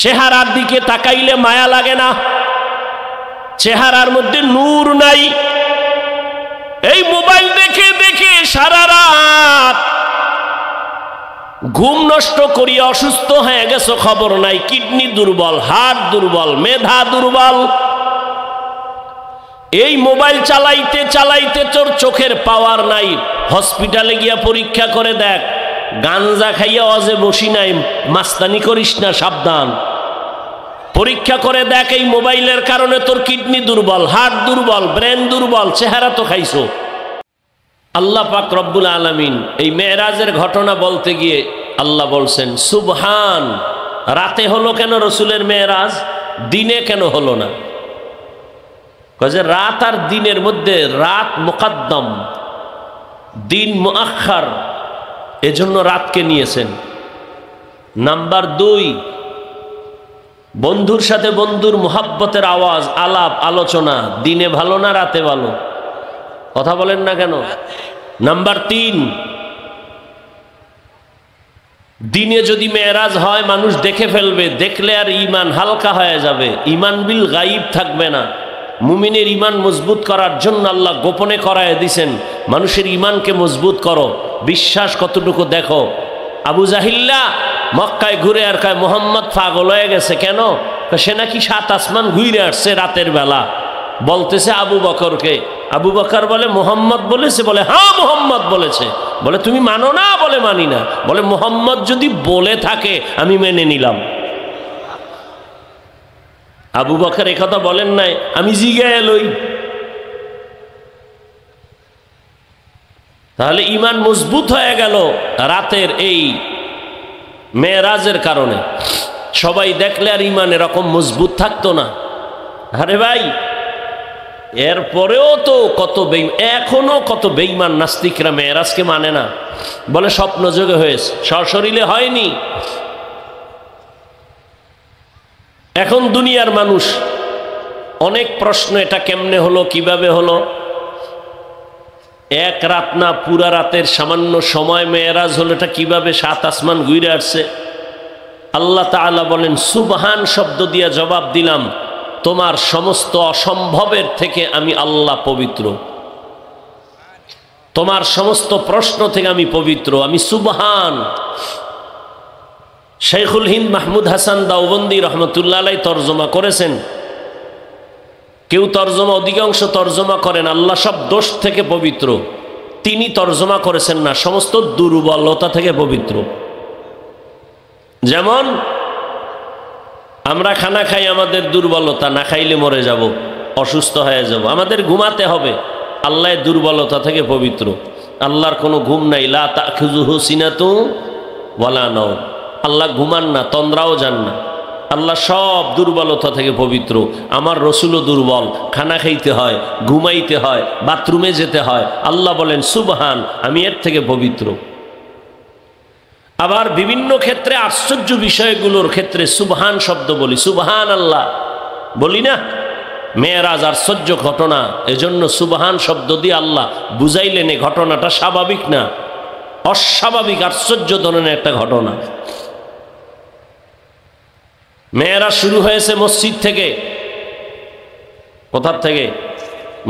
চেহারার দিকে তাকাইলে মায়া লাগে না, চেহারার মধ্যে নূর নাই। এই মোবাইল দেখে দেখে সারা রাত ঘুম নষ্ট করিয়া অসুস্থ হয়ে গেছো, খবর নাই। কিডনি দুর্বল, হার্ট দুর্বল, মেধা দুর্বল। এই মোবাইল চালাইতে চালাইতে তোর চোখের পাওয়ার নাই। হসপিটালে গিয়া পরীক্ষা করে দেখ, গাঞ্জা খাইয়া অজে বসি নাই, মাস্তানি করিস না, সাবধান। পরীক্ষা করে দেখ, এই মোবাইলের কারণে তোর কিডনি দুর্বল, হার্ট দুর্বল, ব্রেন দুর্বল, চেহারা তো খাইছো। আল্লাহ পাক রব্বুল আলামিন এই মেরাজের ঘটনা বলতে গিয়ে আল্লাহ বলছেন সুবহান, রাতে হলো কেন রসুলের মেরাজ, দিনে কেন হলো না? যে রাত আর দিনের মধ্যে রাত মুকদ্দম, দিন মুআখ্খার, এজন্য রাতকে নিয়েছেন। নাম্বার 2, বন্ধুর সাথে বন্ধুর মুহাব্বতের আওয়াজ, আলাপ আলোচনা দিনে ভালো না রাতে ভালো? কথা বলেন না কেন? নাম্বার 3, দিনে যদি মেরাজ হয় মানুষ দেখে ফেলবে, দেখলে আর ইমান হালকা হয়ে যাবে, ইমান বিল গাইব থাকবে না। মুমিনের ইমান মজবুত করার জন্য আল্লাহ গোপনে করায় দিছেন, মানুষের ইমানকে মজবুত করো। বিশ্বাস কতটুকু দেখো। আবু জাহিল্লা মক্কায় ঘুরে আর কয় মোহাম্মদ পাগল হয়ে গেছে। কেন? সে নাকি 7 আসমান ঘুরে আসছে রাতের বেলা। বলতেছে আবু বকরকে। আবু বকর বলে মোহাম্মদ বলেছে? বলে হ্যাঁ মোহাম্মদ বলেছে। বলে তুমি মানো না? বলে মানি না। বলে মোহাম্মদ যদি বলে থাকে আমি মেনে নিলাম। আবু বকর একথা বলেন নাই, আমি জিগায় লই। তাহলে ইমান মজবুত হয়ে গেল রাতের এই মেরাজের কারণে। সবাই দেখলে আর ইমান এরকম মজবুত থাকতো না। আরে ভাই, এরপরেও তো কত এখনো কত বেঈমান নাস্তিকরা মেরাজকে মানে না, বলে স্বপ্ন যোগে হয়েছে, সশরীরে হয়নি। এখন দুনিয়ার মানুষ অনেক প্রশ্ন, এটা কেমনে হলো, কিভাবে হলো? এক রাত না, পুরা রাতের সামান্য সময় মেরাজ হলো, এটা কিভাবে 7 আসমান ঘুরে আসছে? আল্লাহ তাআলা বলেন সুবহান শব্দ দিয়া জবাব দিলাম, তোমার সমস্ত অসম্ভবের থেকে আমি আল্লাহ পবিত্র, তোমার সমস্ত প্রশ্ন থেকে আমি পবিত্র, আমি সুবহান। শেখুল হিন্দ মাহমুদ হাসান দাওবন্দি রহমতুল্লাহ আলাইহি তর্জমা করেছেন। কেউ তর্জমা, অধিকাংশ তর্জমা করেন আল্লাহ সব দোষ থেকে পবিত্র। তিনি তর্জমা করেছেন না, সমস্ত দুর্বলতা থেকে পবিত্র। যেমন আমরা খানা খাই, আমাদের দুর্বলতা, না খাইলে মরে যাব, অসুস্থ হয়ে যাব, আমাদের ঘুমাতে হবে। আল্লাহ দুর্বলতা থেকে পবিত্র। আল্লাহর কোনো ঘুম নাই, লা তাখুযুহু সিনাতু ওয়ালা নাওম। আল্লাহ ঘুমান না, তন্দ্রাও যান না। আল্লাহ সব দুর্বলতা থেকে পবিত্র। আমার রসুলও দুর্বল, খানা খাইতে হয়, ঘুমাইতে হয়, বাথরুমে যেতে হয়। আল্লাহ বলেন সুবহান, আমি এর থেকে পবিত্র। আবার বিভিন্ন ক্ষেত্রে আশ্চর্য বিষয়গুলোর ক্ষেত্রে সুবহান শব্দ বলি, সুবহান আল্লাহ বলি না। মেরাজ আশ্চর্য ঘটনা, এজন্য সুবহান শব্দ দিয়ে আল্লাহ বুঝাইলেন এই ঘটনাটা স্বাভাবিক না, অস্বাভাবিক, আশ্চর্য ধরনের একটা ঘটনা। মেরাজ শুরু হয়েছে মসজিদ থেকে। কোথার থেকে?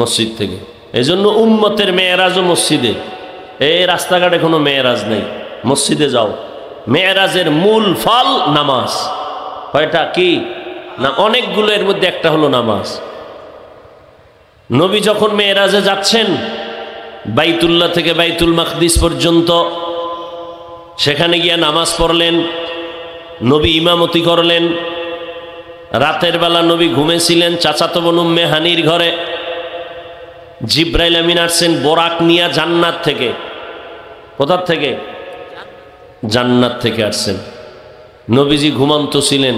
মসজিদ থেকে। এজন্য উম্মতের মেরাজও মসজিদে। এই রাস্তাঘাটে কোনো মেরাজ নেই, মসজিদে যাও। মেরাজের মূল ফল নামাজ। কয়টা? কি না, অনেকগুলো, এর মধ্যে একটা হলো নামাজ। নবী যখন মেরাজে যাচ্ছেন, বাইতুল্লাহ থেকে বাইতুল মাকদিস পর্যন্ত, সেখানে গিয়ে নামাজ পড়লেন, নবী ইমামতি করলেন। রাতের বেলা নবী ঘুমেছিলেন চাচাতো বোন উম্মে হানির ঘরে। জিব্রাইল আমিন আসছেন বোরাক নিয়া জান্নাত থেকে। কোথার থেকে? জান্নাত থেকে আসছেন। নবীজি ঘুমন্ত ছিলেন।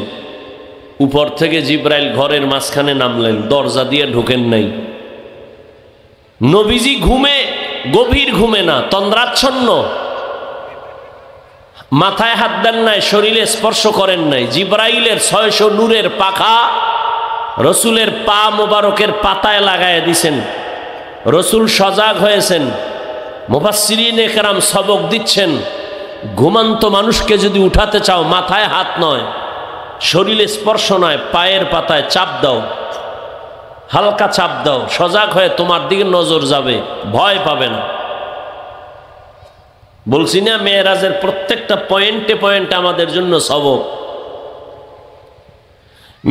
উপর থেকে জিব্রাইল ঘরের মাঝখানে নামলেন, দরজা দিয়ে ঢুকেন নাই। নবীজি ঘুমে, গভীর ঘুমে না, তন্দ্রাচ্ছন্ন, মাথায় হাত দেন নাই, শরীরে স্পর্শ করেন নাই। জিব্রাইলের 600 নূরের পাখা রসুলের পা মোবারকের পাতায় লাগায় দিছেন। রসুল সজাগ হয়েছেন। মুফাসসিরিনে কেরাম সবক দিচ্ছেন, ঘুমান্ত মানুষকে যদি উঠাতে চাও মাথায় হাত নয়, শরীরে স্পর্শ নয়, পায়ের পাতায় চাপ দাও, হালকা চাপ দাও, সজাগ হয়ে তোমার দিকে নজর যাবে, ভয় পাবে না। বলছি না মেরাজের প্রত্যেকটা পয়েন্টে পয়েন্টে আমাদের জন্য সবক।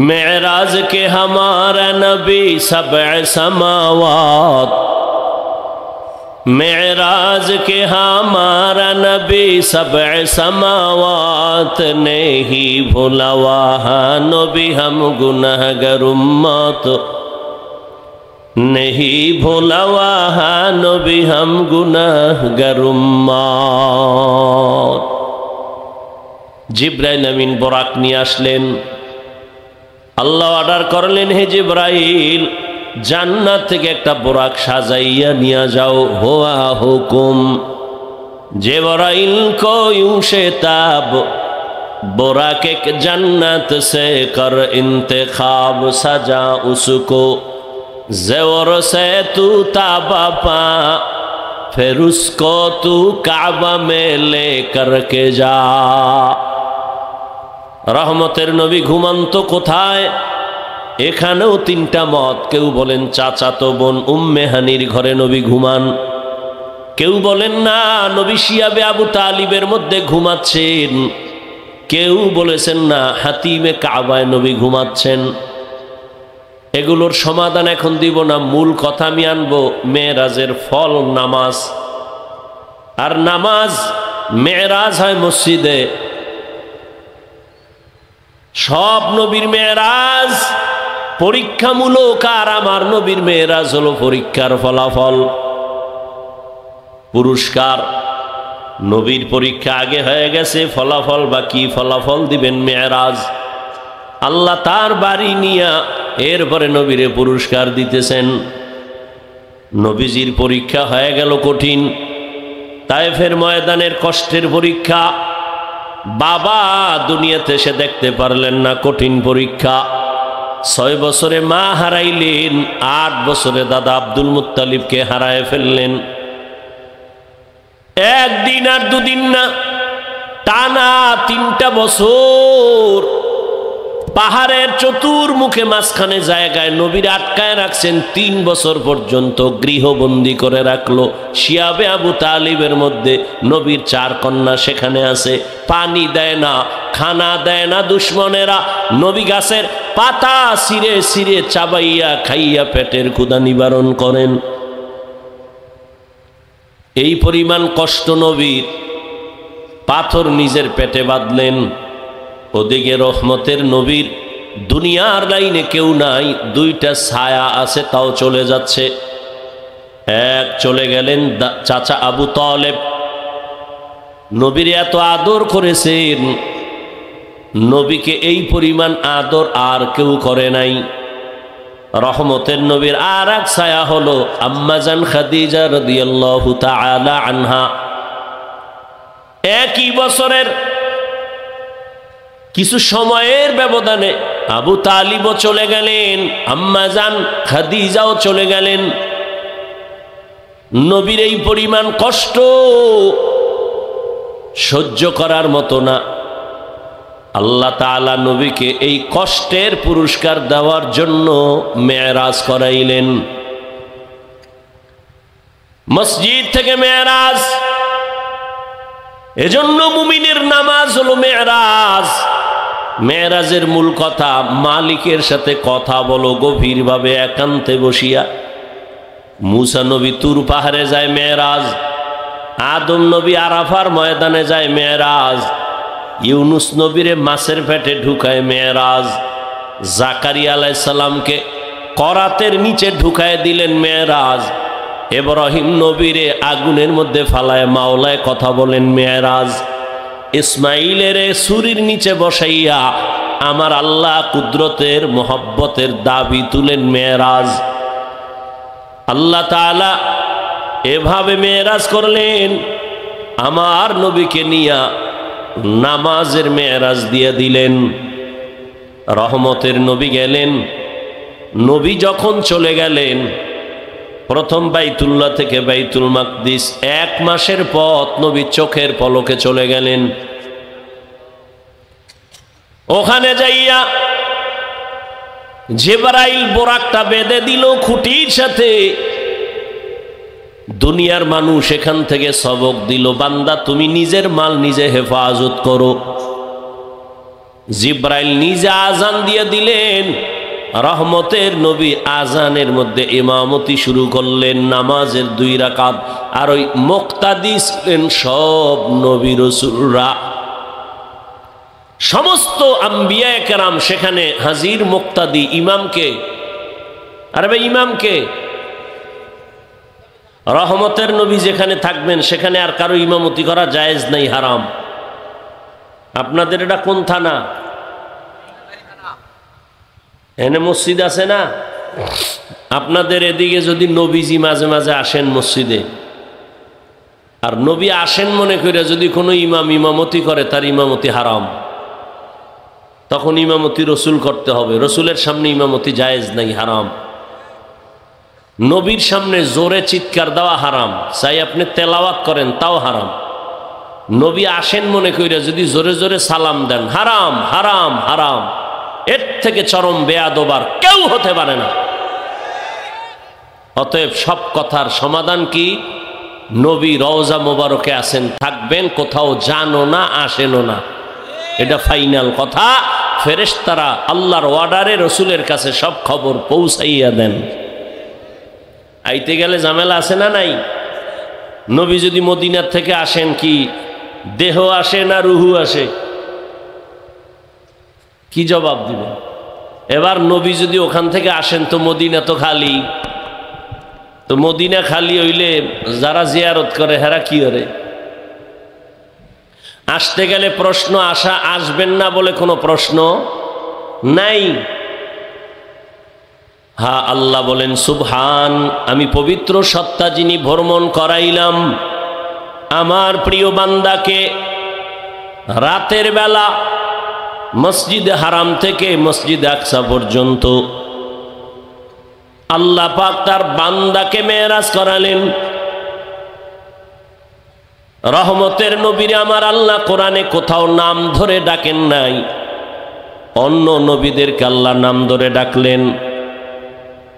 मेराज के हमारा नबी सबअ समावात, मेराज के हमारा नबी सबअ समावात, नहीं भूला वहाँ नबी हम गुनहगार उम्मत, नहीं भूला वहाँ नबी हम गुनहगार उम्मत। जिब्राइल अमीन बराक निये आसलेन। আল্লাহ অর্ডার করলেন, হে জিবরাইল জান্নাত থেকে একটা বোরাক সাজাইয়া নিয়ে যাও। হুয়া হুকুম জিবরাইল কো यूं से ताब बोराक एक जन्नत से कर इंतखाब, सजा उसको ज़ेवर से तू ताबा पा, फिर उसको तू काबा में ले करके जा। রহমতের নবী ঘুমান্ত কোথায়? এখানেও তিনটা মত। কেউ বলেন চাচাতো বোন উম্মে হানির ঘরে নবী ঘুমান, কেউ বলেন না নবী শিয়াবে আবু তালিবের মধ্যে ঘুমাচ্ছেন, কেউ বলেছেন না হাতিমে কাবায় নবী ঘুমাচ্ছেন। এগুলোর সমাধান এখন দিব না, মূল কথা আমি আনবো। মেরাজের ফল নামাজ, আর নামাজ মেরাজ হয় মসজিদে। সব নবীর মেরাজ পরীক্ষামূলক, আর আমার নবীর মেরাজ হলো পরীক্ষার ফলাফল, পুরস্কার। নবীর পরীক্ষা আগে হয়ে গেছে, ফলাফল বাকি। ফলাফল দিবেন মেরাজ। আল্লাহ তার বাড়ি নিয়া এরপরে নবীরে পুরস্কার দিতেছেন। নবীজির পরীক্ষা হয়ে গেল কঠিন, তায়েফের ময়দানের কষ্টের পরীক্ষা। বাবা দুনিয়াতে সে দেখতে পারলেন না, কঠিন পরীক্ষা। 6 বছরে মা হারাইলেন, 8 বছরে দাদা আব্দুল মুত্তালিবকে হারায় ফেললেন। একদিন আর দুদিন না, টানা 3টা বছর পাহাড়ের চতুর্মুখে মাঝখানে জায়গায় নবীর আটকায় রাখছেন। 3 বছর পর্যন্ত গৃহবন্দী করে রাখলো। শিয়াবে আবু তালিবের মধ্যে নবীর 4 কন্যা সেখানে আছে। পানি দেয় না, খানা দেয় না দুশ্মনেরা। নবী গাছের পাতা ছিঁড়ে ছিঁড়ে চাবাইয়া খাইয়া পেটের ক্ষুধা নিবারণ করেন। এই পরিমাণ কষ্ট নবীর। পাথর নিজের পেটে বাঁধলেন। ওদিকে রহমতের নবীর দুনিয়ার লাইনে কেউ নাই, 2টা ছায়া আছে, তাও চলে যাচ্ছে। এক চলে গেলেন চাচা আবু তালেব। নবীর এত আদর করেছেন, নবীকে এই পরিমাণ আদর আর কেউ করে নাই। রহমতের নবীর আর এক ছায়া হলো আম্মাজান খাদিজা রাদিয়াল্লাহু তাআলা আনহা। একই বছরের কিছু সময়ের ব্যবধানে আবু তালিবও চলে গেলেন, আম্মাজান খাদিজাও চলে গেলেন। নবীর এই পরিমাণ কষ্ট সহ্য করার মতো না। আল্লাহ তাআলা নবীকে এই কষ্টের পুরস্কার দেওয়ার জন্য মেরাজ করাইলেন। মসজিদ থেকে মেরাজ। এজন্য মুমিনের নামাজ হলো মেরাজ। মেরাজের মূল কথা, মালিকের সাথে কথা বলো গভীরভাবে একান্তে বসিয়া। মুসা নবী তুর পাহাড়ে যায় মেরাজ, আদম নবী আরাফার ময়দানে যায় মেরাজ, ইউনুস নবীরে মাছের পেটে ঢুকায় মেরাজ, জাকারিয়া আলাইহিস সালামকে করাতের নিচে ঢুকায় দিলেন মেরাজ, ইব্রাহিম নবীরে আগুনের মধ্যে ফালায় মাওলায় কথা বলেন মেরাজ, ইসমাইলের সুরির নিচে বসাইয়া আমার আল্লাহ কুদরতের মোহব্বতের দাবি তুলেন মেরাজ। আল্লাহ তাআলা এভাবে মেরাজ করলেন। আমার নবীকে নিয়া নামাজের মেরাজ দিয়ে দিলেন। রহমতের নবী গেলেন। নবী যখন চলে গেলেন, প্রথম বাইতুল্লাহ থেকে বাইতুল মাকদিস 1 মাসের পথ নবী চোখের পলকে চলে গেলেন। ওখানে যাইয়া জিবরাইল বোরাকটা বেঁধে দিল খুঁটির সাথে। দুনিয়ার মানুষ এখান থেকে সবক দিল, বান্দা তুমি নিজের মাল নিজে হেফাজত করো। জিবরাইল নিজে আজান দিয়ে দিলেন। রহমতের নবী আজানের মধ্যে ইমামতি শুরু করলেন, নামাজের 2 রাকাত। আর ওই মুক্তাদি ছিলেন সব নবী রাসূলরা, সমস্ত আম্বিয়া কেরাম সেখানে হাজির। মুক্তাদি ইমামকে, আরে ভাই ইমামকে, রহমতের নবী যেখানে থাকবেন সেখানে আর কারো ইমামতি করা জায়েজ নাই, হারাম। আপনাদের এটা কোন থানা? এনে মসজিদ আছে না? আপনাদের এদিকে যদি নবীজি মাঝে মাঝে আসেন মসজিদে, আর নবী আসেন মনে করে যদি কোনো ইমাম ইমামতি করে, তার ইমামতি হারাম। তখন ইমামতি রসুল করতে হবে, রসুলের সামনে ইমামতি জায়েজ নাই, হারাম। নবীর সামনে জোরে চিৎকার দেওয়া হারাম, চাই আপনি তেলাওয়াত করেন তাও হারাম। নবী আসেন মনে কইরা যদি জোরে জোরে সালাম দেন, হারাম হারাম হারাম। এর থেকে চরম বেয়াদব আর কেউ হতে পারে না। অতএব সব কথার সমাধান কি? নবী রওজা মোবারকে আসেন, থাকবেন, কোথাও জানো না, আসেনও না, এটা ফাইনাল কথা। ফেরেশতারা আল্লাহর অর্ডারে রসুলের কাছে সব খবর পৌঁছাইয়া দেন। আইতে গেলে ঝামেলা আছে না নাই? নবী যদি মদিনার থেকে আসেন, কি দেহ আসে না রুহু আসে? কি জবাব দিবেন? এবার নবী যদি ওখান থেকে আসেন, তো মদিনা তো খালি। তো মদিনা খালি হইলে যারা জিয়ারত করে হেরা কি করে? আসতে গেলে প্রশ্ন, আসবেন না বলে কোনো প্রশ্ন নাই। হা, আল্লাহ বলেন সুবহান, আমি পবিত্র সত্তা যিনি ভ্রমণ করাইলাম আমার প্রিয় বান্দাকে রাতের বেলা মসজিদে হারাম থেকে মসজিদে আকসা পর্যন্ত। আল্লাহ পাক তার বান্দাকে মেরাজ করালেন। রহমতের নবীরে আমার আল্লাহ কোরআনে কোথাও নাম ধরে ডাকেন নাই, অন্য নবীদেরকে আল্লাহ নাম ধরে ডাকলেন।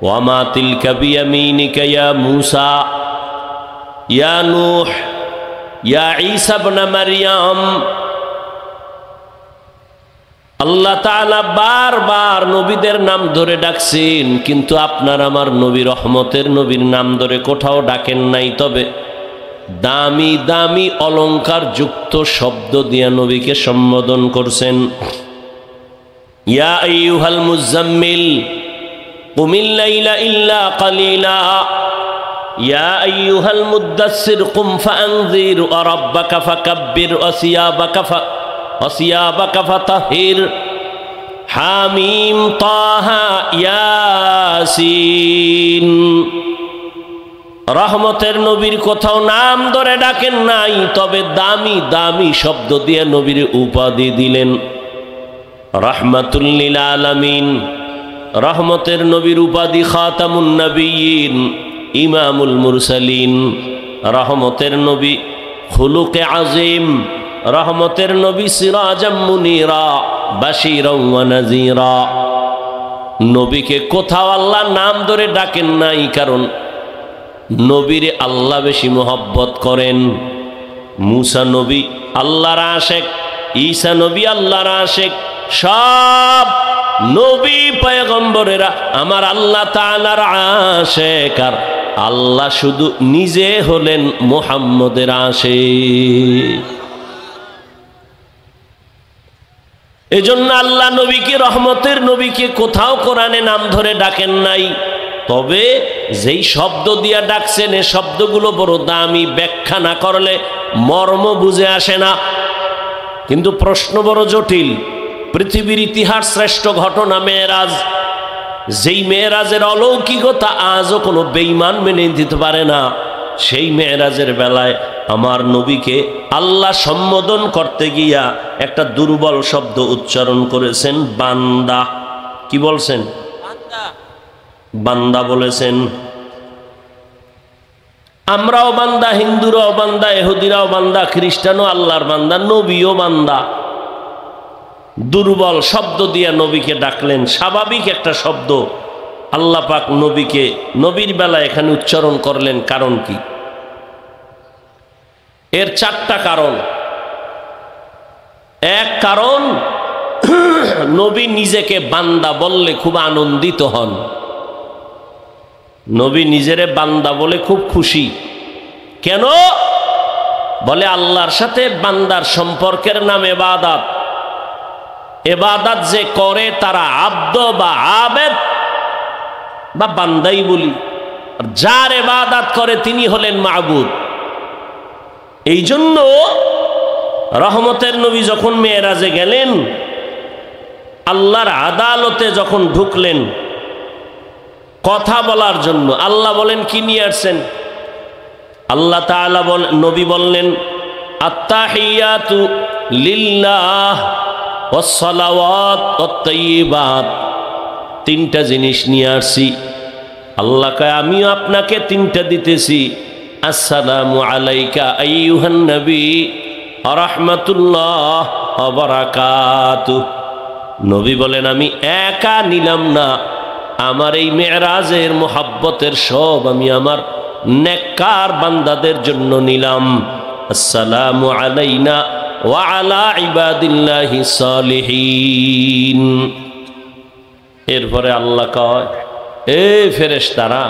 ওয়ামা তিলকা বিয়ামিনিকা ইয়া মূসা, ইয়া নূহ, ইয়া ঈসা ইবনে মারইয়াম। আল্লাহ তাআলা বারবার নবীদের নাম ধরে ডাকছেন, কিন্তু আপনার আমার নবী রহমতের নবীর নাম ধরে কোথাও ডাকেন নাই। তবে দামি দামি অলংকার যুক্ত শব্দ দিয়া নবীকে সম্বোধন করছেন। ইয়া আইয়ুহাল মুজাম্মিল কুমিল লাইলা ইল্লা কালিলা, ইয়া আইয়ুহাল মুদ্দাসসির কুম ফাআনযির ওয়া রাব্বাকা ফাকাব্বির ওয়া সিয়াবাকা ফাতাহির। হামিম তাহা ইয়াসিন। রহমতের নবীর কোথাও নাম ধরে ডাকেন নাই, তবে দামি দামি শব্দ দিয়ে নবীর উপাধি দিলেন রাহমাতুল লিল আলামিন। রহমতের নবীর উপাধি খাতামুন নবিয়্যিন, ইমামুল মুরসালিন। রহমতের নবী খুলুকে আযীম। রহমতের নবী সিরাজাম মুনীরা, বাশীরাও ওয়া নাযীরা। নবীকে কোথাও আল্লাহ নাম ধরে ডাকেন নাই, কারণ নবীরে আল্লাহ বেশি মোহব্বত করেন। মূসা নবী আল্লাহর আশেক, ঈসা নবী আল্লাহর আশেক। সব নবী পয়গম্বরেরা আমার আল্লাহ তাআলার আশেক, আর আল্লাহ শুধু নিজে হলেন মুহাম্মদের আশেক। এজন্য আল্লাহ নবীকে, রহমতের নবীকে কোথাও কোরআনে নাম ধরে ডাকেন নাই। তবে যেই শব্দ দিয়া ডাকছেন, এ শব্দগুলো বড় দামি, ব্যাখ্যা না করলে মর্ম বুঝে আসে না। কিন্তু প্রশ্ন বড় জটিল। পৃথিবীর ইতিহাস শ্রেষ্ঠ ঘটনা মেরাজ, যেই মেরাজের অলৌকিকতা আজও কোনো বেঈমান মেনে দিতে পারে না। সেই মেরাজের বেলায় আমার নবীকে আল্লাহ সম্বোধন করতে গিয়া একটা দুর্বল শব্দ উচ্চারণ করেছেন, বান্দা। কি বলছেন? বান্দা বলেছেন। আমরাও বান্দা, হিন্দুরাও বান্দা, ইহুদিরাও বান্দা, খ্রিস্টানও আল্লাহর বান্দা, নবীও বান্দা। দুর্বল শব্দ দিয়া নবীকে ডাকলেন, স্বাভাবিক একটা শব্দ আল্লাহ পাক নবীকে নবীর বেলায় এখানে উচ্চারণ করলেন। কারণ কি? এর চারটা কারণ। এক কারণ, নবী নিজেকে বান্দা বললে খুব আনন্দিত হন। নবী নিজেরে বান্দা বলে খুব খুশি। কেন? বলে আল্লাহর সাথে বান্দার সম্পর্কের নাম ইবাদত। ইবাদত যে করে তারা আব্দ বা আবেদ বা বান্দাই বলি, আর যার ইবাদত করে তিনি হলেন মাবুদ। এই জন্য রহমতের নবী যখন মেরাজে গেলেন, আল্লাহর আদালতে যখন ঢুকলেন কথা বলার জন্য, আল্লাহ বলেন কি নিয়ে আসছেন? আল্লাহ তাআলা নবী বললেন আত্তাহিয়াতু লিল্লাহ ওয়াস সালাওয়াত ওয়াত তাইয়্যিবাত। তিনটা জিনিস নিয়ে আসছি। আল্লাহ কয় আমিও আপনাকে তিনটা দিতেছি। আসসালামু আলাইকা আইয়ুহান নবী ওয়া রাহমাতুল্লাহ ওয়া বারাকাতুহু। নবী বলেন আমি একা নিলাম না, আমার এই মেরাজের মোহাব্বতের সব আমি আমার নেককার বান্দাদের জন্য নিলাম। আসসালামু আলাইনা ওয়া আলা ইবাদিল্লাহিস সালিহিন। এরপরে আল্লাহ কয় এ ফেরেশতারা,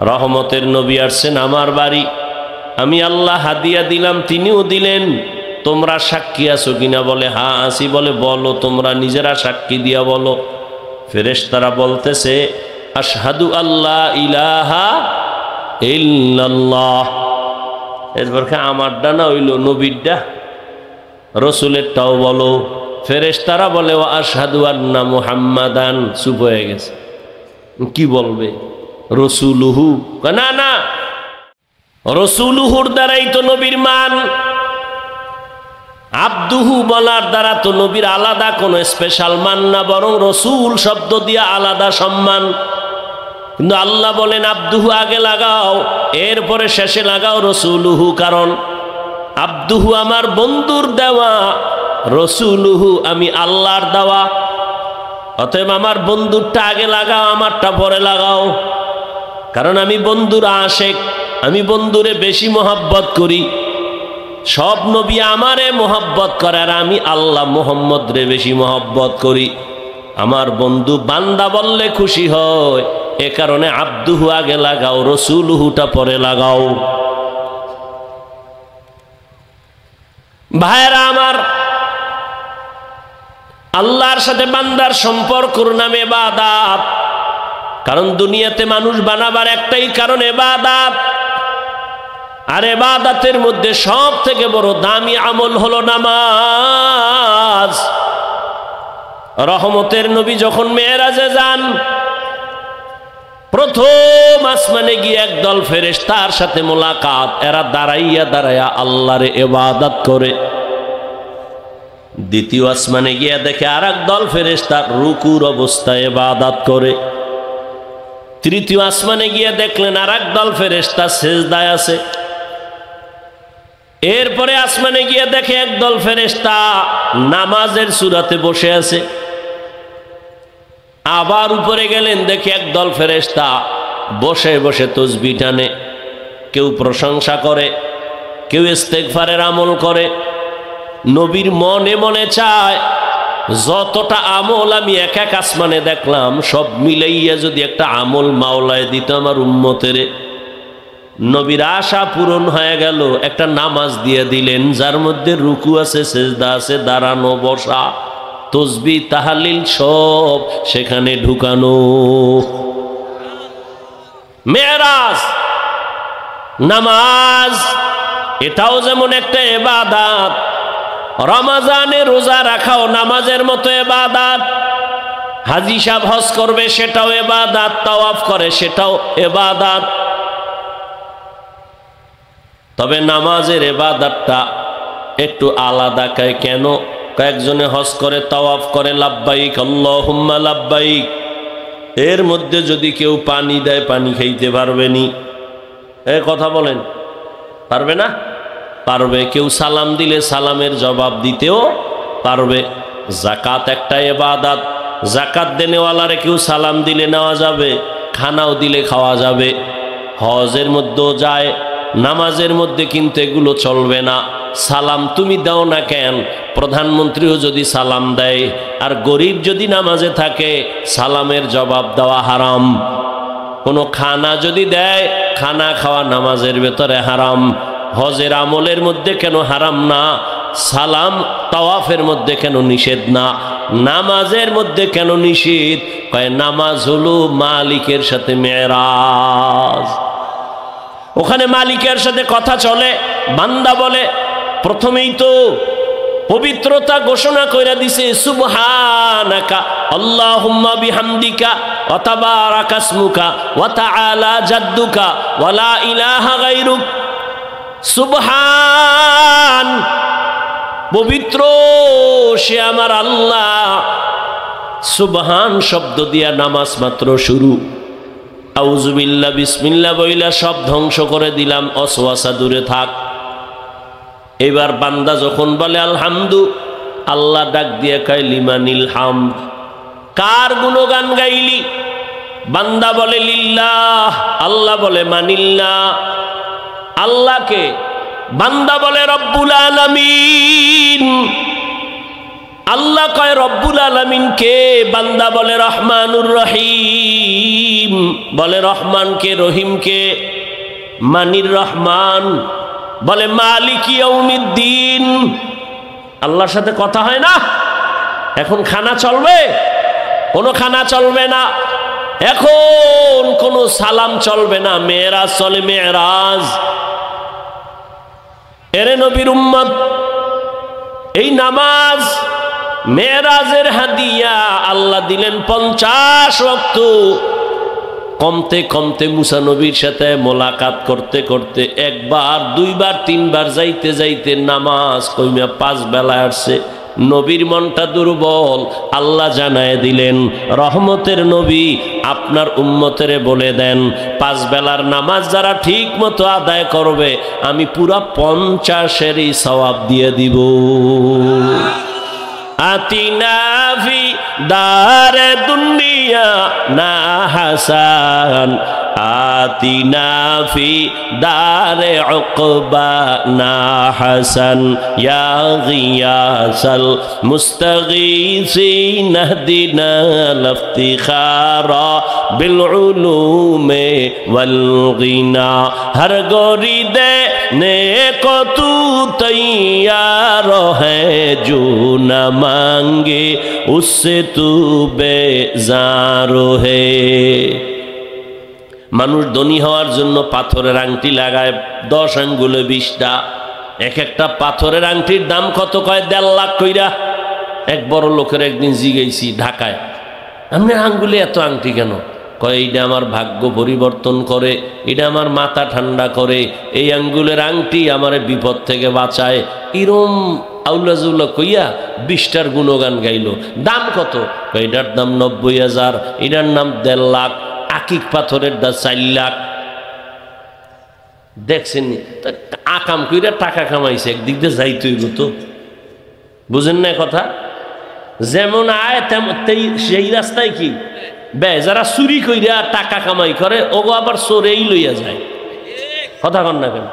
রহমতের নবী আসছেন আমার বাড়ি, আমি আল্লাহ হাদিয়া দিলাম, তিনিও দিলেন, তোমরা সাক্ষী আছো কিনা? বলে হ্যাঁ আছি। বলে বলো, তোমরা নিজেরা সাক্ষী দিয়া বলো। ফেরেশতারা বলতেছে আশহাদু আল্লাহ ইলাহা ইল্লাল্লাহ। এরপর আমারটা না হইল নবীরটা, রসুলেরটাও বলো। ফেরেশতারা বলে ওয়া আশহাদু আন্না মুহাম্মাদান। চুপ হয়ে গেছে, কি বলবে? রসুলুহু? না না, রসুলুহুর দ্বারাই তো নবীর মান। আব্দুহু বলার দ্বারা তো নবীর আলাদা কোনো স্পেশাল মান না, বরং রসুল শব্দ দিয়ে আলাদা সম্মান। কিন্তু আল্লাহ বলেন আব্দুহু আগে লাগাও, এরপরে শেষে লাগাও রসুলুহু। কারণ আব্দুহু আমার বন্ধুর দেওয়া, রসুলুহু আমি আল্লাহর দেওয়া। অতএব আমার বন্ধুরটা আগে লাগাও, আমারটা পরে লাগাও। কারণ আমি বন্ধুর আশেক, আমি বন্ধুরে বেশি মোহাব্বত করি। সব নবী আমারে মোহাব্বত করে, আর আমি আল্লাহ মুহাম্মদ রে বেশি মোহাব্বত করি। আমার বন্ধু বান্দা বললে খুশি হয়, এ কারণে আব্দুহু আগে লাগাও, রসুলুহুটা পরে লাগাও। ভাইরা আমার, আল্লাহর সাথে বান্দার সম্পর্কর নামে ইবাদত। কারণ দুনিয়াতে মানুষ বানাবার একটাই কারণ ইবাদত। আর ইবাদতের মধ্যে সব থেকে বড় দামি আমল হলো নামাজ। রহমতের নবী যখন মেরাজে যান, প্রথম আসমানে গিয়ে একদল ফেরেশতার সাথে মোলাকাত। এরা দাঁড়াইয়া দাঁড়াইয়া আল্লাহরে ইবাদত করে। দ্বিতীয় আসমানে গিয়ে দেখে আর একদল ফেরেশতা রুকুর অবস্থায় ইবাদত করে। তৃতীয় আসমানে গিয়ে দেখলেন আর একদল ফেরেশতা সিজদায় আছে। এরপরে আসমানে গিয়ে দেখে একদল ফেরেশতা নামাজের সূরাতে বসে আছে। আবার উপরে গেলেন, দেখে একদল ফেরেশতা বসে বসে তাসবিহ টানে। কেউ প্রশংসা করে, কেউ ইস্তেগফারের আমল করে। নবীর মনে মনে চায় যতটা আমল আমি এক এক আসমানে দেখলাম, সব মিলাইয়া যদি একটা আমল মাওলায় দিত আমার উম্মতের। নবীর আশা পূরণ হয়ে গেল। একটা নামাজ দিয়ে দিলেন, যার মধ্যে রুকু আছে, সেজদা আছে, দাঁড়ানো বসা, তাসবিহ তাহলিল সব সেখানে ঢুকানো। মেরাজ নামাজ এটাও যেমন একটা ইবাদত। রমজানে রোজা রাখাও নামাজের মতো ইবাদত। হাজী সাহেব হজ করবে, সেটাও ইবাদত। তাওয়াফ করে, সেটাও ইবাদত। তবে নামাজের ইবাদতটা একটু আলাদা। কেন? কয়েকজনে হজ করে, তাওয়াফ করে, লাব্বাইক আল্লাহুম্মা লাব্বাইক। এর মধ্যে যদি কেউ পানি দেয়, পানি খাইতে পারবে নি? এ কথা বলেন, পারবে না? পারবে। কেউ সালাম দিলে সালামের জবাব দিতেও পারবে। জাকাত একটা ইবাদত। জাকাত দেনেওয়ালারে কেউ সালাম দিলে নেওয়া যাবে, খানাও দিলে খাওয়া যাবে, হজের মধ্যেও যায়, নামাজের মধ্যে কিন্তু এগুলো চলবে না। সালাম তুমি দাও না কেন? প্রধানমন্ত্রীও যদি সালাম দেয় আর গরিব যদি নামাজে থাকে, সালামের জবাব দেওয়া হারাম। কোনো খানা যদি দেয়, খানা খাওয়া নামাজের ভেতরে হারাম। হজের আমলের মধ্যে কেন হারাম না? সালাম তাওয়াফের মধ্যে কেন নিষেধ না? নামাজের মধ্যে কেন নিষেধ? কয় নামাজ হলো মালিকের সাথে মেরাজ। ওখানে মালিকের সাথে কথা চলে। বান্দা বলে, প্রথমেই তো পবিত্রতা ঘোষণা কইরা দিছে, সুবহানাকা আল্লাহুম্মা বিহামদিকা ওয়া তাবারাকা ইসমুকা ওয়া তাআলা জাদ্দুকা ওয়া লা ইলাহা গায়রুক। সুবহান, পবিত্র সে আমার আল্লাহ। সুবহান শব্দ দিয়া নামাজ মাত্র শুরু। আউযুবিল্লাহ বিসমিল্লাহ বইলা সব ধ্বংস করে দিলাম, অসওয়াসা দূরে থাক। এবার বান্দা যখন বলে আলহামদু, আল্লাহ ডাক দিয়ে কয় লিমানিল হামদ, কার গুণগান গাইলি? বান্দা বলে লিল্লাহ, আল্লাহ বলে মানিল্লাহ। আল্লাহকে বান্দা বলে রব্বুল আলামিন। আল্লাহ কয় রব্বুল আলামিন কে? বান্দা বলে রহমানুর রহিম। বলে রহমান কে, রহিম কে? মানির রহমান। বলে মালিক ইয়াউমিদ্দিন। আল্লাহর সাথে কথা হয় না? এখন খানা চলবে? কোনো খানা চলবে না। এখন কোনো সালাম চলবে না। মেরাজ চলে, মেরাজ। এরে নবীর উম্মত, এই নামাজ মেরাজের হাদিয়া আল্লাহ দিলেন 50 ওয়াক্ত। কমতে কমতে মুসা নবীর সাথে মোলাকাত করতে করতে একবার, দুইবার, তিনবার যাইতে যাইতে নামাজ কইমা 5 বেলা আসছে। নবীর মনটা দুর্বল। আল্লাহ জানায় দিলেন, রহমতের নবী আপনার উম্মতেরে বলে দেন, 5 বেলার নামাজ যারা ঠিক মতো আদায় করবে, আমি পুরা 50-এরই সওয়াব দিয়ে দিব। আতিনা ফি দারে দুনিয়া না হাসান, আতিনা ফি দারে উকবা না হাসান, ইয়া গিয়াসাল মুস্তাগীসিন ইহদিনা লিফতিখারা বিল উলুমে ওয়াল গিনা। হর গোরি দে ने को तू तैयार है, जो न मांगे उससे तू बेजार है। মানুষ ধনী হওয়ার জন্য পাথরের আংটি লাগায়, 10 আঙ্গুলে 20টা। এক একটা পাথরের আংটির দাম কত? কয় 1.5 লাখ কইরা। এক বড় লোকের একদিন জিগাইছি ঢাকায়, আপনার আঙ্গুলে এত আংটি কেন? কয় এইটা আমার ভাগ্য পরিবর্তন করে, এটা আমার মাথা ঠান্ডা করে, এই আঙ্গুলের আংটি আমার বিপদ থেকে বাঁচায়। এরম আউলাজুল্লাহ কইয়া 20টার গুণগান গাইল। দাম কত? এটার দাম 90,000, এটার নাম 1.5 লাখ, আকিক পাথরের দাম 4 লাখ। দেখছেন আকাম কইরা টাকা কামাইছে, একদিক দিয়ে যাইতে হইব তো। বুঝেন না কথা? যেমন আয় তেমন সেই রাস্তায় কি ব্যয়। যারা চুরি কইরা টাকা কামাই করে, ওগো আবার চোরেই লইয়া যায়। কথা কন না কেন?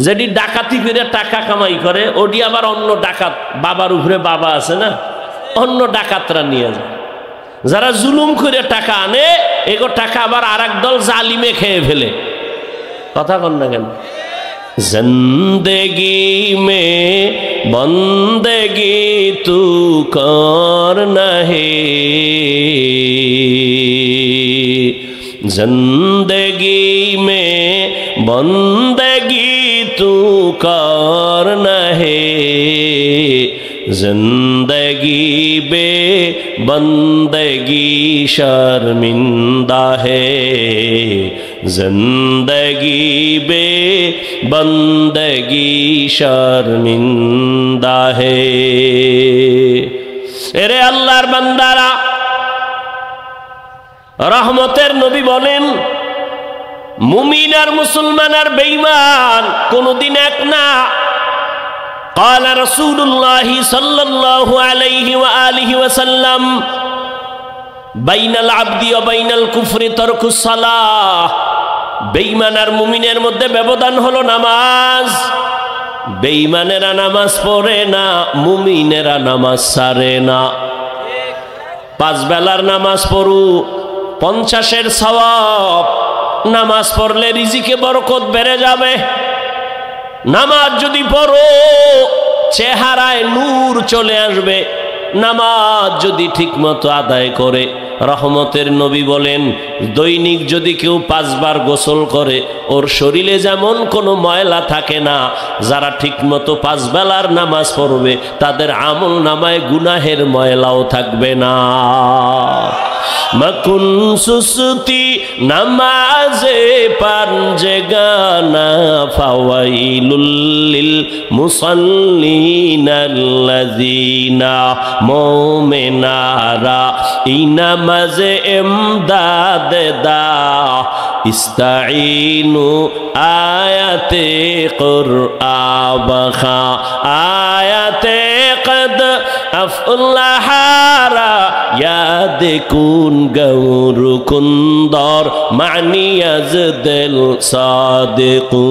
যেটি ডাকাতি কইরা টাকা কামাই করে, ওটি আবার অন্য ডাকাত, বাবার উপরে বাবা আছে না, অন্য ডাকাতরা নিয়ে যায়। যারা জুলুম করে টাকা আনে, এগো টাকা আবার আরেক দল জালিমে খেয়ে ফেলে। কথা কন না কেন? जिंदगी में बंदगी तू करना है, जिंदगी में बंदगी तू करना है, जिंदगी बे बंदगी शर्मिंदा है, जिंदगी बे बंदगी शर्मिंदा है। এরে আল্লাহর বান্দারা, রহমতের নবী বলেন, মুমিন আর মুসলমান আর বেঈমান কোনদিন এক না। قال رسول الله صلى الله عليه وآله وسلم بين العبد وبين الكفر ترك الصلاة বেঈমান আর মুমিনের মধ্যে ব্যবধান হলো নামাজ। বেঈমানেরা নামাজ পড়ে না, মুমিনেরা নামাজ ছাড়ে না। 5 বেলার নামাজ পড়ু, 50-এর সওয়াব। নামাজ পড়লে রিজিকে বরকত বেড়ে যাবে। নামাজ যদি পড়ো চেহারায় নূর চলে আসবে। নামাজ যদি ঠিকমতো আদায় করে, রহমতের নবী বলেন দৈনিক যদি কেউ 5 বার গোসল করে ওর শরীরে যেমন কোনো ময়লা থাকে না। যারা ঠিকমতো 5 বেলার নামাজ পড়বে তাদের আমল নামায় গুনাহের ময়লাও থাকবে না। মকুন সুসতি নামাজে পাঞ্জেগানা ফাওয়াইলুল লিল মুসাল্লিনাল্লাযিনা মুমিনারা ইনামাজে ইমদাদ দা ইস্তাঈনু আয়াতে কুরআবা আয়াতে কদ আফলাহারা ইয়াদ কুন গৌর কুন্দর মানিয়াজ দিল সাদিকুন।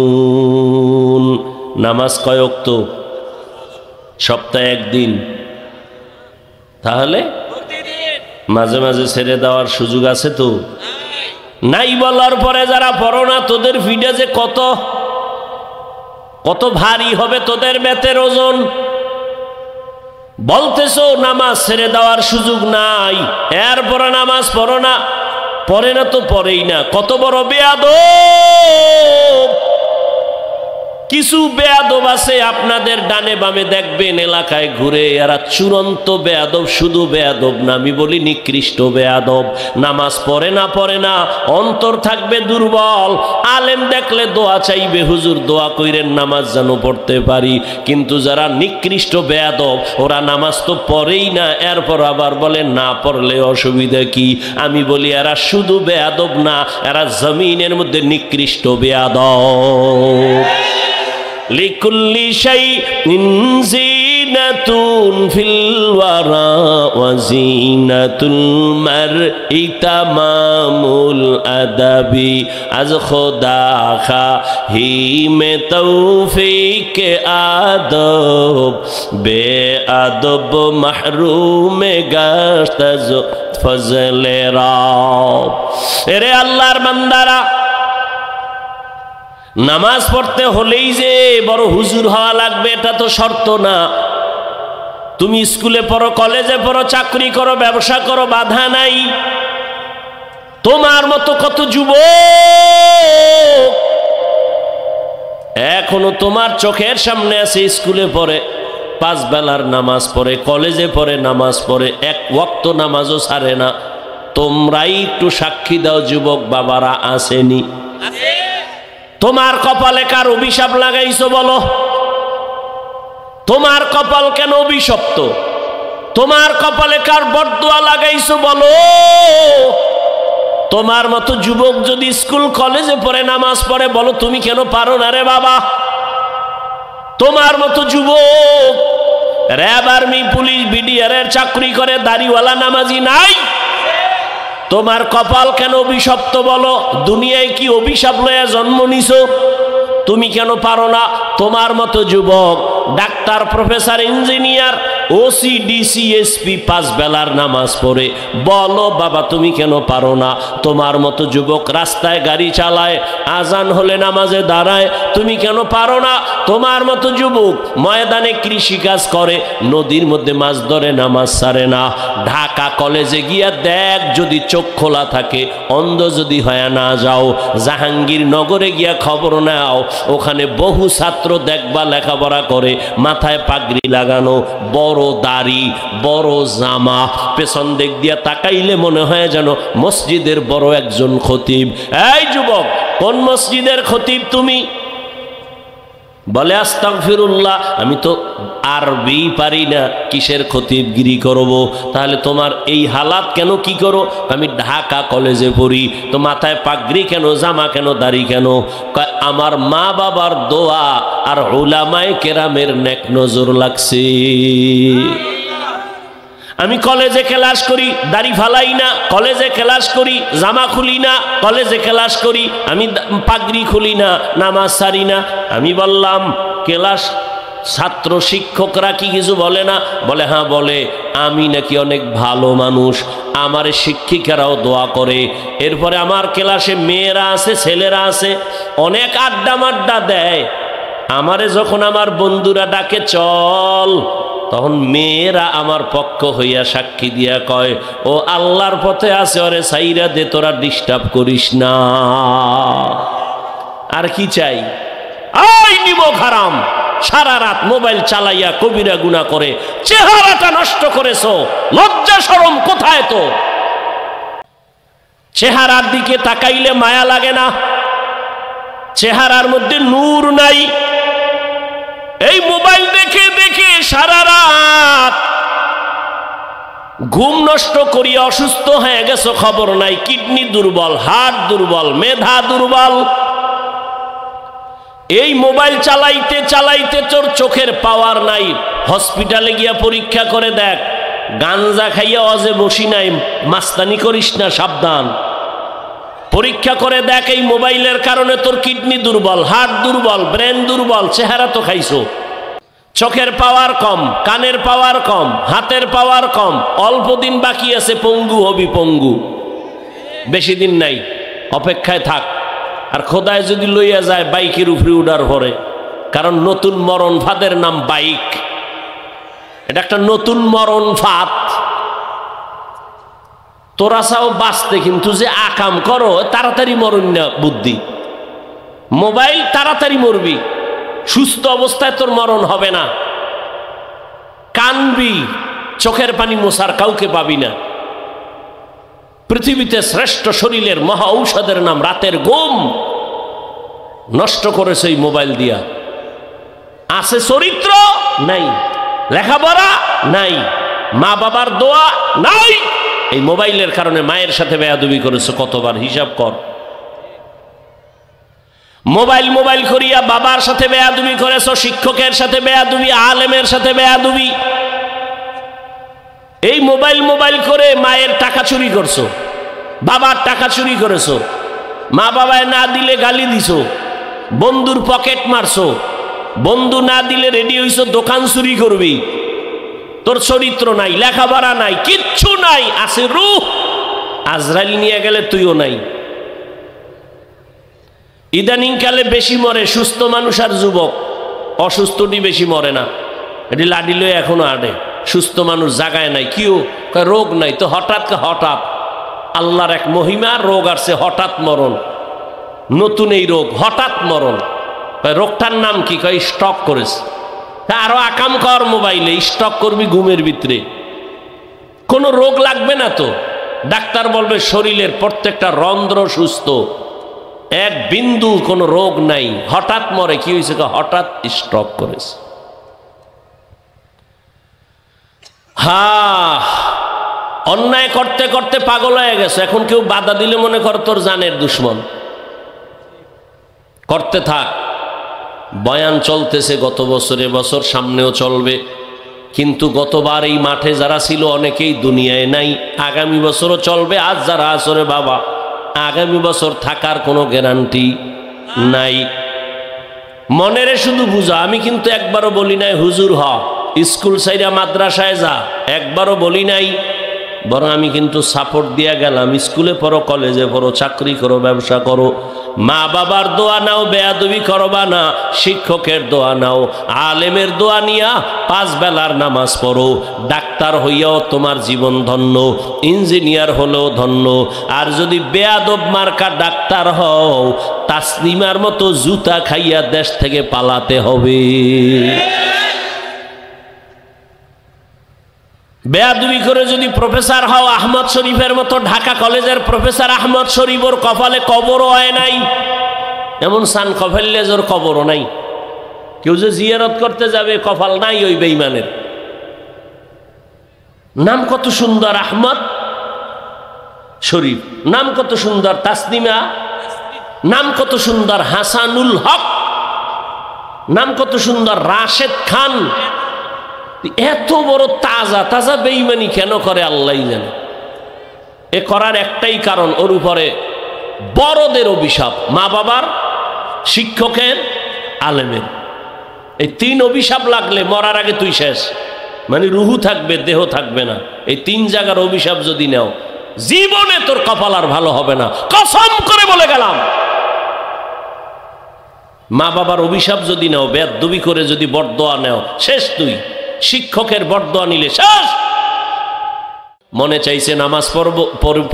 নামাজ কয় ওয়াক্ত? সপ্তাহে 1 দিন। তাহলে মাঝে মাঝে ছেড়ে দেওয়ার সুযোগ আছে তো? নাই বলার পরে যারা পড়ো না তোদের ফিডে যে কত কত ভারী হবে তোদের বেতের ওজন। বলতেছো নামাজ ছেড়ে দেওয়ার সুযোগ নাই, এরপরে নামাজ পড়ো না। পড়ে না তো পড়েই না। কত বড় বেয়াদব! কিছু বেয়াদব আছে আপনাদের ডানে বামে দেখবেন এলাকায় ঘুরে, এরা চূড়ান্ত বেয়াদব। শুধু বেয়াদব না, আমি বলি নিকৃষ্ট বেয়াদব। নামাজ পড়ে না, অন্তর থাকবে দুর্বল। আলেম দেখলে দোয়া চাইবে, হুজুর দোয়া কইরেন নামাজ যেন পড়তে পারি। কিন্তু যারা নিকৃষ্ট বেয়াদব ওরা নামাজ তো পড়েই না, এরপর আবার বলে না পড়লে অসুবিধা কি। আমি বলি এরা শুধু বেয়াদব না, এরা জমিনের মধ্যে নিকৃষ্ট বেয়াদব। লিকুল্লি শাইইন জিনাতুন ফিল ওয়ারা ওয়া জিনাতুল মারই তামামুল আদাবি আজ খোদা খাহিমে তৌফিক আদব বেআদব মাহরুমে গাশত ফজলে রব। এরে আল্লাহর বান্দারা, নামাজ পড়তে হলেই যে বড় হুজুর হওয়া লাগবে এটা তো শর্ত না। তুমি স্কুলে পড়ো, কলেজে পড়ো, চাকরি করো, ব্যবসা করো, বাধা নাই। তোমার মতো কত যুবক এখনো তোমার চোখের সামনে আছে, স্কুলে পড়ে, 5 বেলার নামাজ পড়ে, কলেজে পড়ে নামাজ পড়ে, 1 ওয়াক্ত নামাজও ছাড়ে না। তোমরাই একটু সাক্ষী দাও যুবক বাবারা, আসেনি? তোমার কপালে কার অভিশাপ লাগাইছো বলো? তোমার কপাল কেন অভিশপ্ত? তোমার কপালে কার বরদোয়া লাগাইছো বলো? তোমার মতো যুবক যদি স্কুল কলেজে পড়ে নামাজ পড়ে, বলো তুমি কেন পারো না রে বাবা? তোমার মতো যুবক র্যাব, আর্মি, পুলিশ, বিডিআর এর চাকরি করে, দাড়িওয়ালা নামাজি নাই? তোমার কপাল কেন অভিশপ্ত বলো? দুনিয়ায় কি অভিশাপ লয়ে জন্ম নিছো? তুমি কেন পারো না? তোমার মতো যুবক doctor, professor, engineer, OC, DC, SP 5 বেলার নামাজ পড়ে, বলো বাবা তুমি কেন পারো না? তোমার মতো যুবক রাস্তায় গাড়ি চালায়, আজান হলে নামাজে দাঁড়ায়, তুমি কেন পারো না? তোমার মতো যুবক ময়দানে কৃষিকাজ করে, নদীর মধ্যে মাছ ধরে, নামাজ ছাড়ে না। ঢাকা কলেজে গিয়া দেখ, যদি চোখ খোলা থাকে, অন্ধ যদি হয়ে না যাও, জাহাঙ্গীরনগরে গিয়া খবর নাও, ওখানে বহু ছাত্র দেখবা লেখাপড়া করে, মাথায় পাগড়ি লাগানো, বড় দাড়ি, বড় জামা, পেছন দিক দিয়া তাকাইলে মনে হয় যেন মসজিদের বড় একজন খতিব। এই যুবক, কোন মসজিদের খতিব তুমি? বলে আস্তাগফিরুল্লাহ, আমি তো আরবি পারি না, কিসের খতিবগিরি করব? তাহলে তোমার এই হালাত কেন, কি করো? আমি ঢাকা কলেজে পড়ি, তো মাথায় পাগড়ি কেন, জামা কেন, দাড়ি কেন? আমার মা বাবার দোয়া আর উলামায়ে কেরামের নেক নজর লাগছে। আমি কলেজে ক্লাস করি, দাড়ি ফালাই না, কলেজে ক্লাস করি, জামা খুলি না, কলেজে ক্লাস করি, আমি পাগড়ি খুলি না, নামাজ সারি না। আমি বললাম ক্লাস ছাত্র শিক্ষকরা কি কিছু বলে না? বলে হ্যাঁ বলে, আমি নাকি অনেক ভালো মানুষ, আমার শিক্ষিকারাও দোয়া করে। এরপরে আমার ক্লাসে মেয়েরা আছে, ছেলেরা আছে, অনেক আড্ডা মাড্ডা দেয়। আমারে যখন আমার বন্ধুরা ডাকে চল, তখন মেয়েরা আমার পক্ষ হইয়া সাক্ষী দিয়া কয়, ও আল্লাহর পথে আছে, ওরে সাইরা দে, তোরা ডিস্টার্ব করিস না। আর কি চাই? আই নিমক হারাম, সারা রাত মোবাইল চালাইয়া কবিরা গুনাহ করে চেহারাটা নষ্ট করেছো, লজ্জা শরম কোথায়? তো চেহারার দিকে তাকাইলে মায়া লাগে না? চেহারার মধ্যে নূর নাই। এই মোবাইল দেখে দেখে সারা রাত ঘুম নষ্ট করিয়া অসুস্থ হয়ে গেছো, খবর নাই। কিডনি দুর্বল, হার্ট দুর্বল, মেধা দুর্বল। এই মোবাইল চালাইতে চালাইতে তোর চোখের পাওয়ার নাই। হসপিটালে গিয়া পরীক্ষা করে দেখ, গাঞ্জা খাইয়া অজে বসি নাই, মাস্তানি করিস না, সাবধান। পরীক্ষা করে দেখ, এই মোবাইলের কারণে তোর কিডনি দুর্বল, হার্ট দুর্বল, ব্রেন দুর্বল, চেহারা তো খাইছো। চোখের পাওয়ার কম, কানের পাওয়ার কম, হাতের পাওয়ার কম, অল্প দিন বাকি আছে, পঙ্গু হবি, পঙ্গু। বেশি দিন নাই, অপেক্ষায় থাক। আর খোদায় যদি লইয়া যায় বাইকের উপরে উঠার পরে, কারণ নতুন মরণ ফাঁদের নাম বাইক। এটা একটা নতুন মরণ ফাঁদ। তোরা চাও বাঁচতে, কিন্তু যে আকাম করো তাড়াতাড়ি মরণ না বুদ্ধি। মোবাইল তাড়াতাড়ি মরবি, সুস্থ অবস্থায় তোর মরণ হবে না। কানবি, চোখের পানি মোছার কাউকে পাবি না। পৃথিবীতে শ্রেষ্ঠ শরীরের মহা ঔষধের নাম রাতের ঘুম, নষ্ট করেছে এই মোবাইল দিয়া। আছে চরিত্র নাই, লেখাপড়া নাই, মা বাবার দোয়া নাই। এই মোবাইলের কারণে মায়ের সাথে বেয়াদবি করেছে কতবার, হিসাব কর। মোবাইল মোবাইল করিয়া বাবার সাথে বেয়াদবি করেছ, শিক্ষকের সাথে বেয়াদবি, আলেমের সাথে বেয়াদবি। এই মোবাইল মোবাইল করে মায়ের টাকা চুরি করছো, বাবার টাকা চুরি করেছো, মা বাবায় না দিলে গালি দিছো, বন্ধুর পকেট মারছো, বন্ধু না দিলে রেডি হইছো দোকান চুরি করবি। তোর চরিত্র নাই, লেখাপড়া নাই, কিচ্ছু নাই, আছে রূহ। আজরাইল নিয়ে গেলে তুইও নাই। ইদানিং কালে বেশি মরে সুস্থ মানুষ আর যুবক, অসুস্থটি বেশি মরে না। এটি লাডি লয়ে এখনো আডে। সুস্থ মানুষ জাগায় নাই, কিও রোগ নাই, তো হঠাৎ হঠাৎ আল্লাহর এক মহিমা, রোগ আসছে, হঠাৎ মরণ। নতুন এই রোগ, হঠাৎ মরণ। রোগটার নাম কি? কয় স্টক করেছে। আরো আকাম কর, মোবাইলে স্টক করবি ঘুমের ভিতরে। কোনো রোগ লাগবে না তো, ডাক্তার বলবে শরীরের প্রত্যেকটা রন্ধ্র সুস্থ, এক বিন্দু কোনো রোগ নাই। হঠাৎ মরে, কি হয়েছে? হঠাৎ স্ট্রোক করেছে। অন্যায় করতে করতে পাগল হয়ে গেছে। এখন কেউ বাধা দিলে মনে কর তোর জানের দুশ্মন। করতে থাক। বয়ান চলতেছে গত বছর, এবছর সামনেও চলবে। কিন্তু গতবার এই মাঠে যারা ছিল অনেকেই দুনিয়ায় নাই, আগামী বছরও চলবে। আজ যারা আসরে বাবা, আগামী বছর থাকার কোনো গ্যারান্টি নাই। মনেরে শুধু বুঝা। আমি কিন্তু একবারও বলি নাই হুজুর হ, স্কুল সাইরা মাদ্রাসায় যা, একবারও বলি নাই। বরং আমি কিন্তু সাপোর্ট দিয়া গেলাম, স্কুলে পড়ো, কলেজে পড়ো, চাকরি করো, ব্যবসা করো, মা বাবার দোয়া নাও, বেয়াদবি করবা না, শিক্ষকের দোয়া নাও, আলেমের দোয়া নিয়া 5 বেলার নামাজ পড়ো। ডাক্তার হইয়াও তোমার জীবন ধন্য, ইঞ্জিনিয়ার হলেও ধন্য। আর যদি বেয়াদব মার্কা ডাক্তার হও, তাসলিমার মতো জুতা খাইয়া দেশ থেকে পালাতে হবে। বেয়াদবি করে যদি প্রফেসর হও, আহমদ শরীফের মতো, ঢাকা কলেজের প্রফেসর আহমদ শরীফ, ওর কপালে কবরও হয় নাই। এমন সান কফেল্লেজোর কবরও নাই। কেউ যে জিয়ারত করতে যাবে কপাল নাই ওই বেঈমানের। নাম কত সুন্দর আহমদ শরীফ, নাম কত সুন্দর তাসনিমা, নাম কত সুন্দর হাসানুল হক, নাম কত সুন্দর রাশেদ খান। এত বড় তাজা তাজা বেঈমানি কেন করে আল্লাহই জানে। এ করার একটাই কারণ, ওর উপরে বড়দের অভিশাপ, মা বাবার, শিক্ষকের, আলেমের। এই তিন অভিশাপ লাগলে মরার আগে তুই শেষ। মানে রুহু থাকবে, দেহ থাকবে না। এই তিন জায়গার অভিশাপ যদি নাও, জীবনে তোর কপাল আর ভালো হবে না, কসম করে বলে গেলাম। মা বাবার অভিশাপ যদি নাও, বেয়াদবি করে যদি বরদোয়া নাও, শেষ তুই। শিক্ষকের বরদোয়া নিলে শেষ। মনে চাইছে নামাজ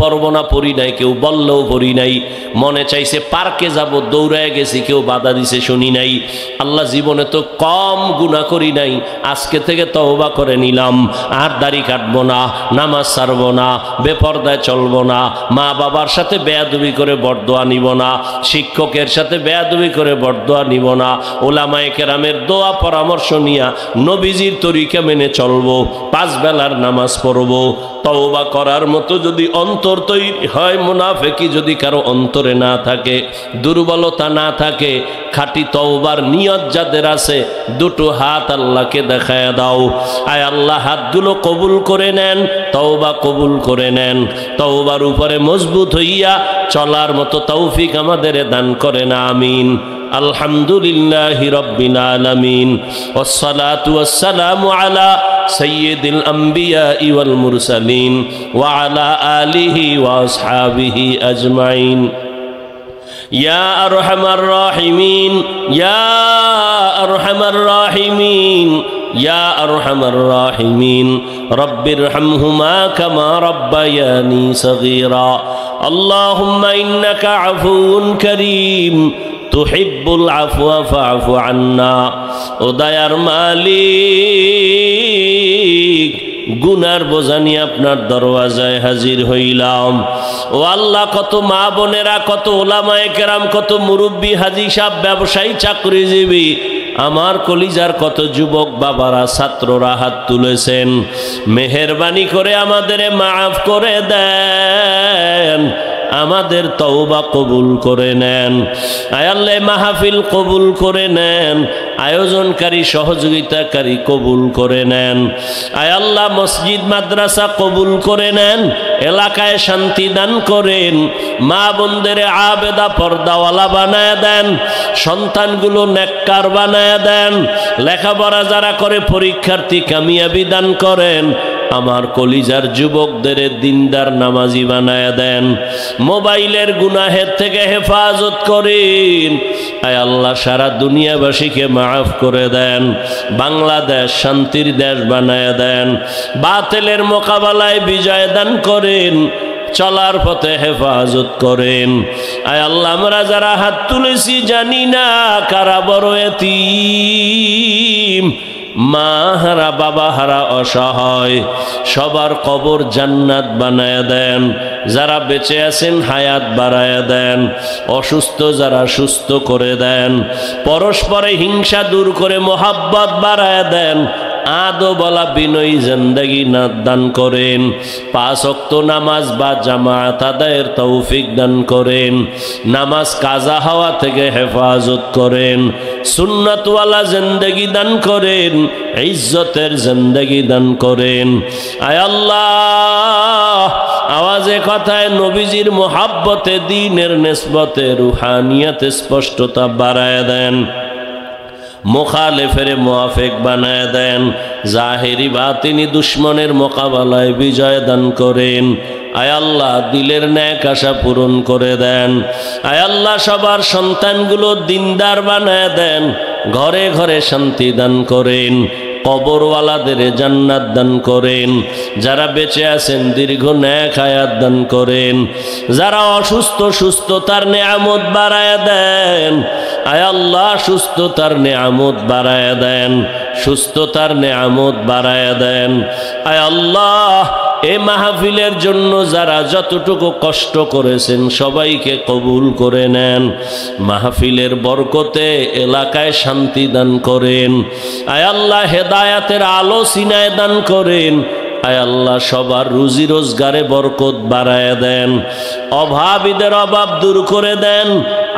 পড়ব না, পড়ি নাই, কেউ বললেও পড়ি নাই। মনে চাইছে পার্কে যাব, দৌড়ায় গেছি, কেউ বাধা দিছে শুনি নাই। আল্লাহ জীবনে তো কম গুনাহ করি নাই, আজকে থেকে তওবা করে নিলাম। আর দাড়ি কাটবো না, নামাজ ছাড়বো না, বেপরদায় চলবো না, মা বাবার সাথে বেয়াদবি করে বরদোয়া নিব না, শিক্ষকের সাথে বেয়াদবি করে বরদোয়া নিব না। ওলামায়ে কেরামের দোয়া পরামর্শ নিয়া নবীজির তরিকা মেনে চলবো, 5 বেলার নামাজ পড়বো। তওবা করার মতো যদি অন্তর তৈরি হয়, মুনাফিকি যদি কারো অন্তরে না থাকে, দুর্বলতা না থাকে, খাঁটি তওবার নিয়ত যাদের আছে, দুটো হাত আল্লাহকে দেখায় দাও। আয় আল্লাহ, হাতগুলো কবুল করে নেন, তওবা কবুল করে নেন। তওবার উপরে মজবুত হইয়া চলার মতো তৌফিক আমাদের দান করেন, আমিন। আলহামদুলিল্লাহি রাব্বিল আলামিন, ওয়াসসালাতু ওয়াসসালামু আলা সাইয়্যিদিল আমবিয়া ওয়াল মুরসালিন ওয়া আলা আলিহি ওয়া আসহাবিহি আজমাইন। ইয়া আরহামার রাহিমিন, ইয়া আরহামার রাহিমিন, ইয়া আরহামার রাহিমিন, রব্বিরহামহুমা কামা রাব্বায়ানি সগীরা। আল্লাহুম্মা ইন্নাকা আফুউন কারীম তুহিব্বুল আফওয়া ফা'ফু আন্না। ও দয়ার মালিক, গুনার বোঝা নিয়ে আপনার দরওয়াজায় হাজির হইলাম। ও আল্লাহ, কত মা বোনেরা, কত ওলামায়ে কেরাম, কত মুরব্বী, হাজী সাহেব, ব্যবসায়ী, চাকরিজীবী, আমার কলিজার কত যুবক বাবারা, ছাত্ররা হাত তুলেছেন। মেহেরবানি করে আমাদের মাফ করে দেন, আমাদের তওবা কবুল করে নেন। আয় আল্লাহ, মাহফিল কবুল করে নেন, আয়োজনকারী, সহযোগিতাকারী কবুল করে নেন। আয় আল্লাহ, মসজিদ মাদ্রাসা কবুল করে নেন, এলাকায় শান্তি দান করেন, মা বোনদের আবেদা পর্দাওয়ালা বানায় দেন, সন্তানগুলো নেককার বানায় দেন, লেখাপড়া যারা করে পরীক্ষার্থী কামিয়াবি দান করেন। আমার কলিজার যুবকদের দিনদার নামাজি বানায় দেন, মোবাইলের গুনাহের থেকে হেফাজত করেন। আয় আল্লাহ, সারা দুনিয়াবাসীকে মাফ করে দেন, বাংলাদেশ শান্তির দেশ বানায় দেন, বাতিলের মোকাবেলায় বিজয় দান করেন, চলার পথে হেফাজত করেন। আয় আল্লাহ, আমরা যারা হাত তুলেছি জানি না কারা বড় এতিম, মা হারা, বাবা হারা, অসহায়, সবার কবর জান্নাত বানায় দেন। যারা বেঁচে আছেন হায়াত বাড়ায় দেন, অসুস্থ যারা সুস্থ করে দেন, পরস্পরে হিংসা দূর করে মোহাব্বত বাড়ায় দেন, আদো বলা বিনয়ী জিন্দেগি দান করেন। 5 ওয়াক্ত নামাজ বা জামাত আদায়ের তৌফিক দান করেন, নামাজ কাজা হওয়া থেকে হেফাজত করেন, সুন্নতওয়ালা জিন্দেগি দান করেন, ইজ্জতের জিন্দেগি দান করেন। আয় আল্লাহ, আওয়াজে কথায় নবীজির মোহাব্বতে, দ্বীনের নিসবতে, রুহানিয়তে স্পষ্টতা বাড়ায় দেন, মুখালেফের মুআফিক বানায় দেন, জাহেরি বাতিনি দুশ্মনের মোকাবেলায় বিজয় দান করেন। আয় আল্লাহ, দিলের ন্যাক আশা পূরণ করে দেন। আয় আল্লাহ, সবার সন্তানগুলো দিনদার বানায় দেন, ঘরে ঘরে শান্তি দান করেন, কবরওয়ালাদের জান্নাত দান করেন, যারা বেঁচে আছেন দীর্ঘ ন্যাক হায়াত দান করেন, যারা অসুস্থ সুস্থতার নেয়ামত বাড়ায় দেন। আয় আল্লাহ, সুস্থতার নেয়ামত বাড়ায় দেন, সুস্থতার নেয়ামত বাড়ায় দেন। আয় আল্লাহ, এই মাহফিলের জন্য যারা যতটুকু কষ্ট করেছেন সবাইকে কবুল করে নেন। মাহফিলের বরকতে এলাকায় শান্তি দান করেন। আয় আল্লাহ হেদায়াতের আলো সিনায় দান করেন। আয় আল্লাহ সবার রুজি রোজগারে বরকত বাড়ায় দেন, অভাবীদের অভাব দূর করে দেন।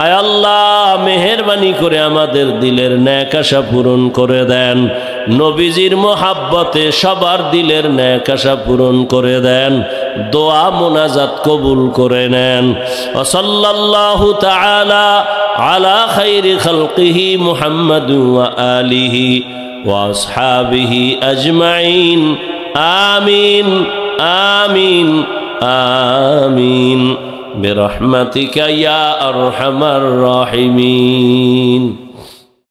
আয় আল্লাহ মেহেরবানি করে আমাদের দিলের নেক আশা পূরণ করে দেন। নবীজির মোহাব্বতে সবার দিলের নেক আশা পূরণ করে দেন। দোয়া মোনাজাত কবুল করে নেন। ওয়া সাল্লাল্লাহু তাআলা আলা খাইরি খালকিহি মুহাম্মাদু ওয়া আলিহি ওয়া আসহাবিহি আজমাইন। আমিন আমিন আমিন বিরহমাতিকা ইয়া আরহামার রাহিমিন।